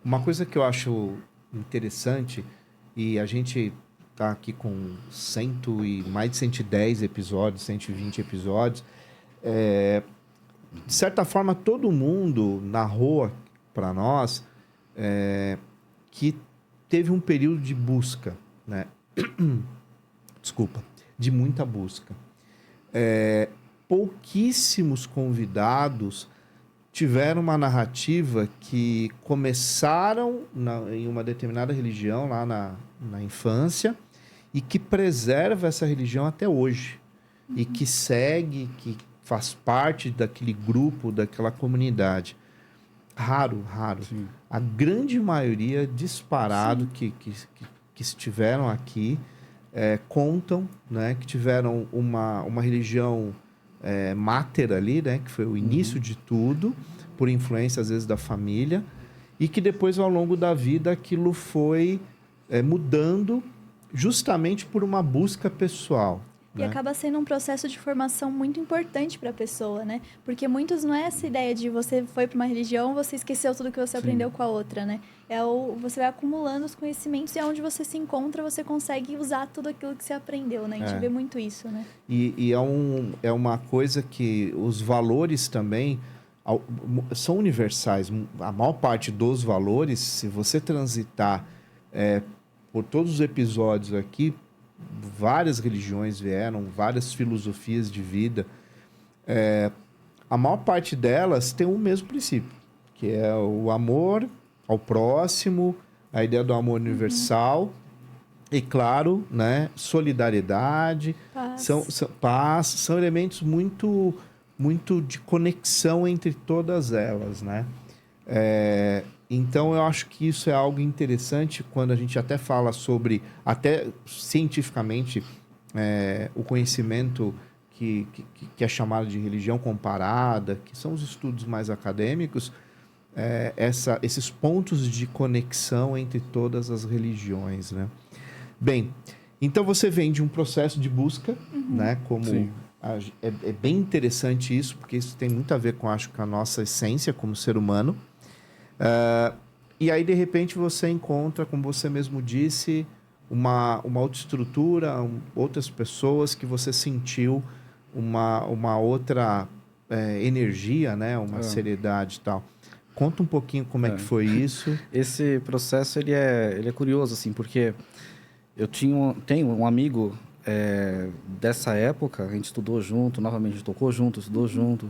Uma coisa que eu acho interessante, e a gente tá aqui com mais de 110 episódios, 120 episódios, de certa forma, todo mundo narrou para nós que teve um período de busca, né? Desculpa, de muita busca. Pouquíssimos convidados tiveram uma narrativa que começaram em uma determinada religião lá na infância e que preserva essa religião até hoje. E que segue, que faz parte daquele grupo, daquela comunidade. Raro. Sim. A grande maioria disparado que estiveram aqui contam, né, que tiveram uma religião máter ali, né, que foi o início de tudo, por influência, às vezes, da família, e que depois, ao longo da vida, aquilo foi mudando justamente por uma busca pessoal. E acaba sendo um processo de formação muito importante para a pessoa, né? Porque muitos não é essa ideia de você foi para uma religião, você esqueceu tudo que você aprendeu com a outra, né? Você vai acumulando os conhecimentos e onde você se encontra, você consegue usar tudo aquilo que você aprendeu, né? A gente vê muito isso, né? E é uma coisa que os valores também são universais. A maior parte dos valores, se você transitar por todos os episódios aqui, várias religiões vieram, várias filosofias de vida. A maior parte delas tem o mesmo princípio, que é o amor ao próximo, a ideia do amor universal e, claro, né, solidariedade, paz. São elementos muito, muito de conexão entre todas elas, né? Então, eu acho que isso é algo interessante quando a gente até fala sobre, até cientificamente, o conhecimento que é chamado de religião comparada, que são os estudos mais acadêmicos, esses pontos de conexão entre todas as religiões, né? Bem, então você vem de um processo de busca, né? Como é bem interessante isso, porque isso tem muito a ver com, acho, com a nossa essência como ser humano. E aí, de repente, você encontra, como você mesmo disse, uma outra estrutura, outras pessoas que você sentiu uma outra energia, né? Uma seriedade e tal. Conta um pouquinho como é que foi isso. Esse processo, ele é curioso, assim, porque eu tenho um amigo dessa época, a gente estudou junto, novamente a gente tocou junto, estudou junto.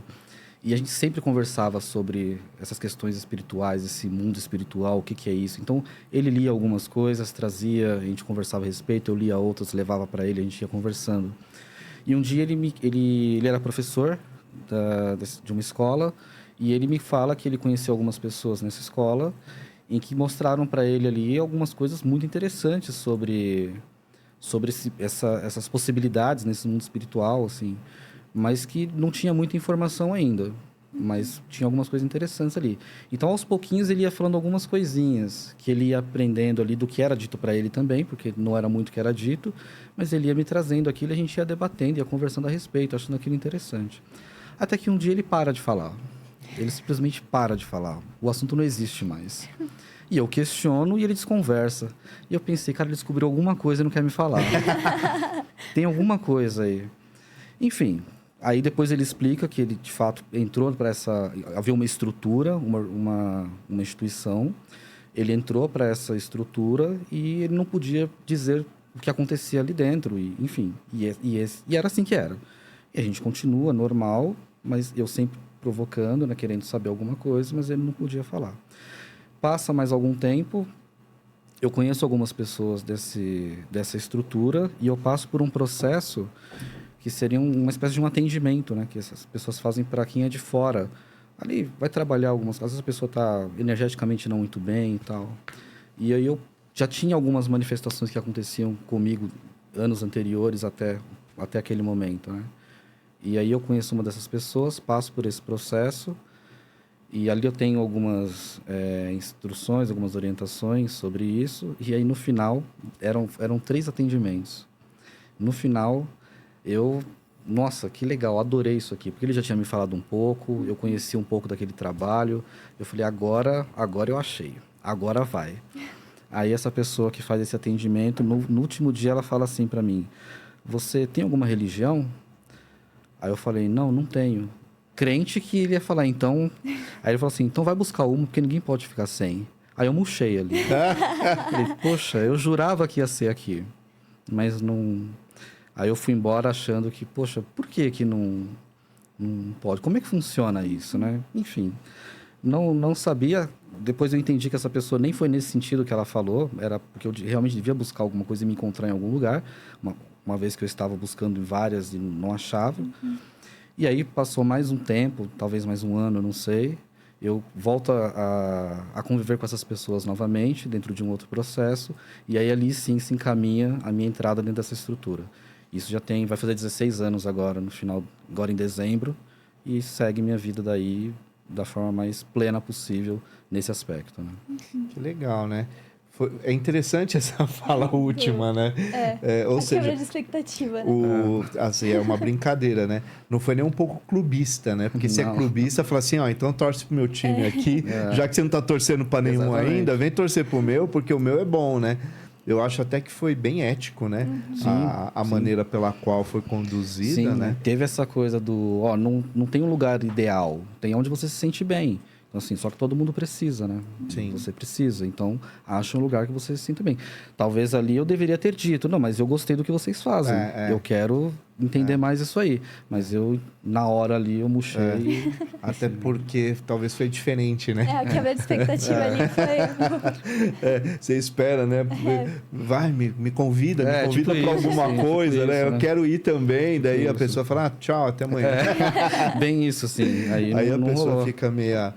E a gente sempre conversava sobre essas questões espirituais, esse mundo espiritual, o que é isso. Então, ele lia algumas coisas, trazia, a gente conversava a respeito, eu lia outras, levava para ele, a gente ia conversando. E um dia ele era professor de uma escola e ele me fala que ele conheceu algumas pessoas nessa escola em que mostraram para ele ali algumas coisas muito interessantes sobre essas possibilidades nesse mundo espiritual, assim, mas que não tinha muita informação ainda, mas tinha algumas coisas interessantes ali. Então, aos pouquinhos, ele ia falando algumas coisinhas que ele ia aprendendo ali do que era dito para ele também, porque não era muito o que era dito, mas ele ia me trazendo aquilo e a gente ia debatendo, ia conversando a respeito, achando aquilo interessante. Até que um dia ele para de falar. Ele simplesmente para de falar. O assunto não existe mais. E eu questiono e ele desconversa. E eu pensei, cara, ele descobriu alguma coisa e não quer me falar. Tem alguma coisa aí. Enfim, aí depois ele explica que ele, de fato, entrou para essa... Havia uma estrutura, uma instituição. Ele entrou para essa estrutura e ele não podia dizer o que acontecia ali dentro. E, enfim, e era assim que era. E a gente continua normal, mas eu sempre provocando, né, querendo saber alguma coisa, mas ele não podia falar. Passa mais algum tempo, eu conheço algumas pessoas dessa estrutura e eu passo por um processo que seria uma espécie de um atendimento, né, que essas pessoas fazem para quem é de fora. Ali vai trabalhar algumas... Às vezes a pessoa está energeticamente não muito bem e tal. E aí eu já tinha algumas manifestações que aconteciam comigo anos anteriores até aquele momento, né? E aí eu conheço uma dessas pessoas, passo por esse processo e ali eu tenho algumas instruções, algumas orientações sobre isso. E aí no final, eram 3 atendimentos. No final, nossa, que legal, adorei isso aqui. Porque ele já tinha me falado um pouco, eu conheci um pouco daquele trabalho. Eu falei, agora eu achei. agora vai. Aí essa pessoa que faz esse atendimento, no último dia ela fala assim para mim, você tem alguma religião? Aí eu falei, não tenho. Crente que ele ia falar, então... Aí ele falou assim, então vai buscar uma, porque ninguém pode ficar sem. Aí eu murchei ali. Falei, poxa, eu jurava que ia ser aqui. Mas não... Aí eu fui embora achando que, poxa, por que não pode? Como é que funciona isso, né? Enfim, não sabia. Depois eu entendi que essa pessoa nem foi nesse sentido que ela falou. Era porque eu realmente devia buscar alguma coisa e me encontrar em algum lugar. Uma vez que eu estava buscando em várias e não achava. E aí passou mais um tempo, talvez mais um ano, não sei. Eu volto a conviver com essas pessoas novamente, dentro de um outro processo. E aí ali sim se encaminha a minha entrada dentro dessa estrutura. Isso vai fazer 16 anos agora, agora em dezembro. E segue minha vida daí da forma mais plena possível nesse aspecto, né? Que legal, né? É interessante essa fala última, né? Ou seja, quebra de expectativa, né? Assim, é uma brincadeira, né? Não foi nem um pouco clubista, né? Porque se é clubista, fala assim, então torce pro meu time aqui, já que você não tá torcendo para nenhum ainda, vem torcer pro meu, porque o meu é bom, né? Eu acho até que foi bem ético, né? A maneira pela qual foi conduzida, né? Teve essa coisa do... não tem um lugar ideal. Tem onde você se sente bem. Então, assim, só que todo mundo precisa, né? Sim. Você precisa. Então, acha um lugar que você se sinta bem. Talvez ali eu deveria ter dito, não, mas eu gostei do que vocês fazem. Eu quero entender mais isso aí. Mas na hora ali, eu murchei. Até porque talvez foi diferente, né? A quebra de expectativa ali foi... Você espera, né? Vai, me convida para tipo alguma coisa, né? Isso, eu quero ir também. Daí a pessoa fala, tchau, até amanhã. Bem isso, assim. Aí a pessoa rolou. fica meia